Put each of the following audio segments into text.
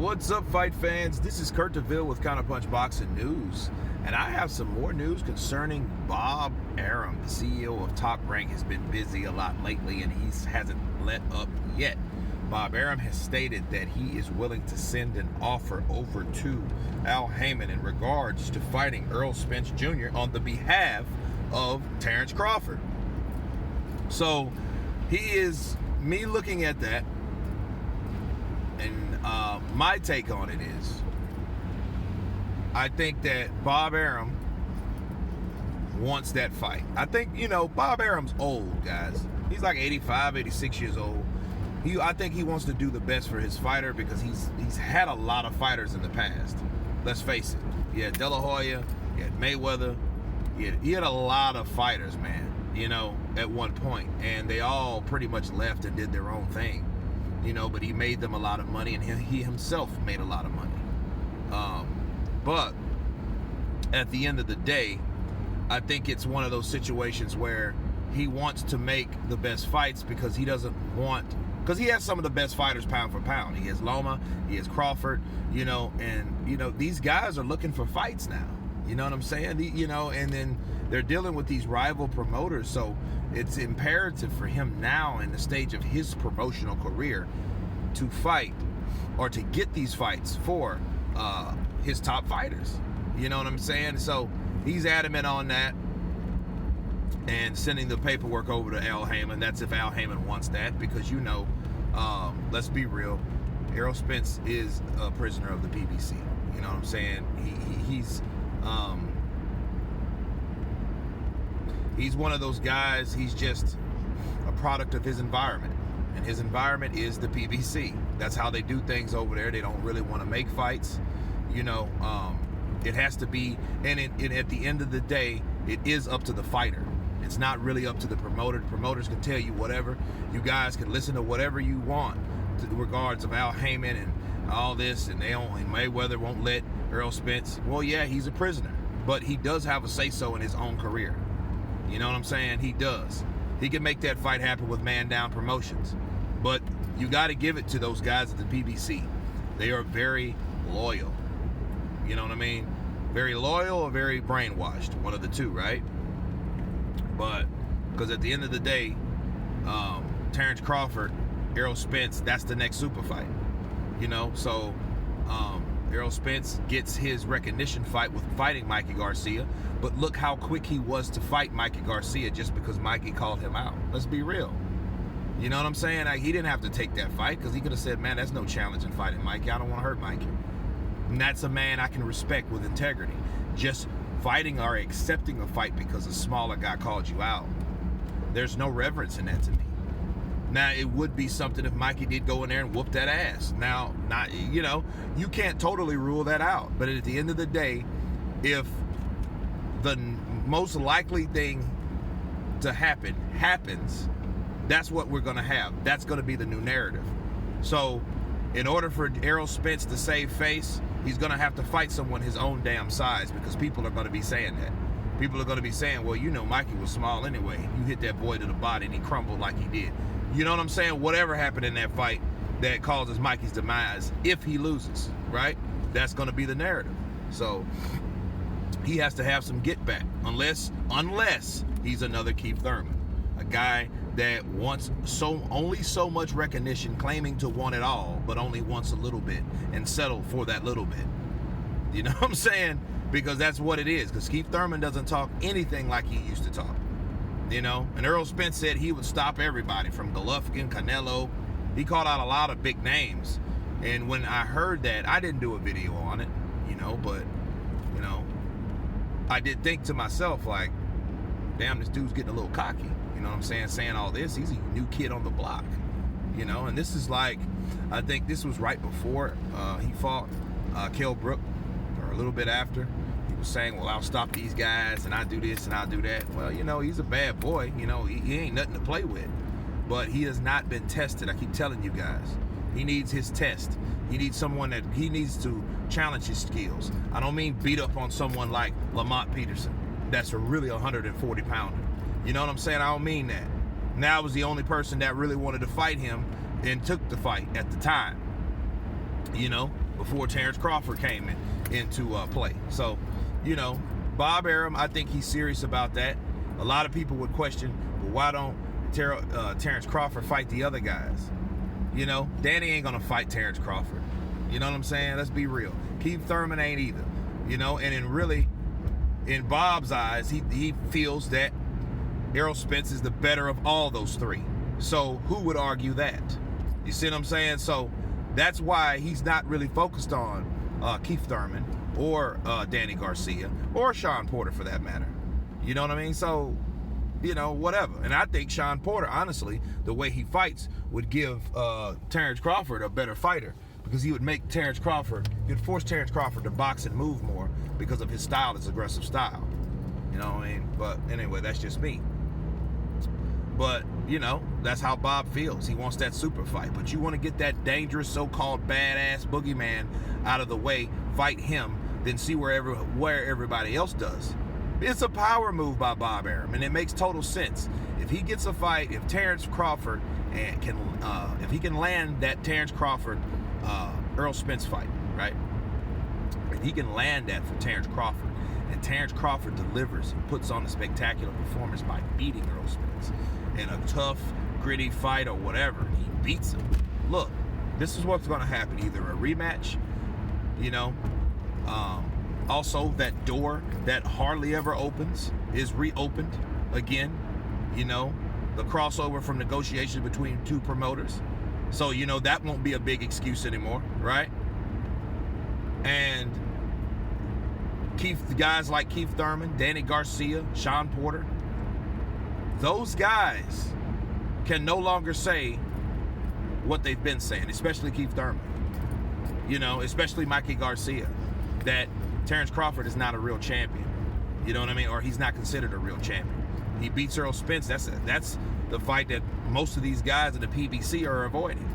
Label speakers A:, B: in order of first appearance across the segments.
A: What's up, fight fans? This is Kurt DeVille with Counterpunch Boxing News, and I have some more news concerning Bob Arum, the CEO of Top Rank. Has been busy a lot lately, and he hasn't let up yet. Bob Arum has stated that he is willing to send an offer over to Al Haymon in regards to fighting Errol Spence Jr. on the behalf of Terence Crawford. So, me looking at that, and my take on it is, I think that Bob Arum wants that fight. I think, Bob Arum's old, guys. He's like 85, 86 years old. I think he wants to do the best for his fighter because he's had a lot of fighters in the past. Let's face it. He had De La Hoya, he had Mayweather, he had a lot of fighters, man, at one point. And they all pretty much left and did their own thing. But he made them a lot of money, and he himself made a lot of money. But at the end of the day, I think it's one of those situations where he wants to make the best fights because he doesn't want, because he has some of the best fighters pound for pound. He has Loma, he has Crawford, and these guys are looking for fights now. You know what I'm saying? And then they're dealing with these rival promoters, so it's imperative for him now in the stage of his promotional career to fight or to get these fights for his top fighters. You know what I'm saying? So he's adamant on that and sending the paperwork over to Al Haymon. That's if Al Haymon wants that, because let's be real, Errol Spence is a prisoner of the PBC. You know what I'm saying? He's one of those guys. He's just a product of his environment, and his environment is the PBC. That's how they do things over there. They don't really want to make fights. It has to be, and at the end of the day, it is up to the fighter. It's not really up to the promoter. The promoters can tell you whatever. You guys can listen to whatever you want in regards of Al Haymon and all this, and Mayweather won't let Errol Spence. Well, yeah, he's a prisoner, but he does have a say-so in his own career. You know what I'm saying? He does. He can make that fight happen with Man Down Promotions. But you got to give it to those guys at the PBC. They are very loyal. You know what I mean? Very loyal or very brainwashed. One of the two, right? But, because at the end of the day, Terence Crawford, Errol Spence, that's the next super fight. So Errol Spence gets his recognition fight with fighting Mikey Garcia, but look how quick he was to fight Mikey Garcia just because Mikey called him out. Let's be real. You know what I'm saying? He didn't have to take that fight because he could have said, man, that's no challenge in fighting Mikey. I don't want to hurt Mikey. And that's a man I can respect with integrity. Just fighting or accepting a fight because a smaller guy called you out, there's no reverence in that to me. Now, it would be something if Mikey did go in there and whoop that ass. Now, you can't totally rule that out. But at the end of the day, if the most likely thing to happen happens, that's what we're going to have. That's going to be the new narrative. So, in order for Errol Spence to save face, he's going to have to fight someone his own damn size, because people are going to be saying that. People are going to be saying, well, Mikey was small anyway. You hit that boy to the body and he crumbled like he did. You know what I'm saying? Whatever happened in that fight that causes Mikey's demise, if he loses, right? That's going to be the narrative. So he has to have some get back, unless he's another Keith Thurman, a guy that wants only so much recognition, claiming to want it all, but only wants a little bit and settle for that little bit. You know what I'm saying? Because that's what it is. Because Keith Thurman doesn't talk anything like he used to talk. And Errol Spence said he would stop everybody from Golovkin, Canelo. He called out a lot of big names. And when I heard that, I didn't do a video on it, but, I did think to myself, like, damn, this dude's getting a little cocky. You know what I'm saying? Saying all this. He's a new kid on the block, and this is like, I think this was right before he fought Kell Brook, or a little bit after. Was saying, well, I'll stop these guys and I do this and I'll do that. Well, he's a bad boy. He ain't nothing to play with. But he has not been tested. I keep telling you guys. He needs his test. He needs someone that he needs to challenge his skills. I don't mean beat up on someone like Lamont Peterson. That's a really 140 pounder. You know what I'm saying? I don't mean that. Now was the only person that really wanted to fight him and took the fight at the time. before Terence Crawford came into play. So, you know, Bob Arum, I think he's serious about that. A lot of people would question, well, why don't Terence Crawford fight the other guys? You know, Danny ain't gonna fight Terence Crawford. You know what I'm saying? Let's be real. Keith Thurman ain't either. You know, and in Bob's eyes, he feels that Errol Spence is the better of all those three. So who would argue that? You see what I'm saying? So that's why he's not really focused on Keith Thurman or Danny Garcia or Sean Porter for that matter. You know what I mean? So, you know, whatever. And I think Sean Porter, honestly, the way he fights would give Terence Crawford a better fighter, because he would make Terence Crawford, he would force Terence Crawford to box and move more because of his style, his aggressive style. You know what I mean? But anyway, that's just me. But, you know, that's how Bob feels. He wants that super fight. But you want to get that dangerous so-called badass boogeyman out of the way, fight him, then see where everybody else does. It's a power move by Bob Arum, and it makes total sense. If he gets a fight, if Terence Crawford if he can land that Terence Crawford Errol Spence fight, right? If he can land that for Terence Crawford, and Terence Crawford delivers and puts on a spectacular performance by beating Errol Spence in a tough, gritty fight or whatever, he beats him. Look, this is what's going to happen: either a rematch, you know. Also, that door that hardly ever opens is reopened again. You know, the crossover from negotiations between two promoters. So, you know, that won't be a big excuse anymore, right? And guys like Keith Thurman, Danny Garcia, Sean Porter, those guys can no longer say what they've been saying, especially Keith Thurman. You know, especially Mikey Garcia, that Terence Crawford is not a real champion. You know what I mean? Or he's not considered a real champion. He beats Errol Spence. That's the fight that most of these guys in the PBC are avoiding,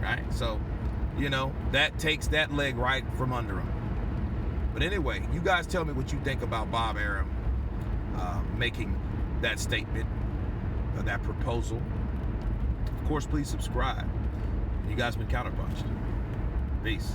A: right? So, you know, that takes that leg right from under him. But anyway, you guys tell me what you think about Bob Arum making that statement, or that proposal. Of course, please subscribe. You guys been Counterpunched. Peace.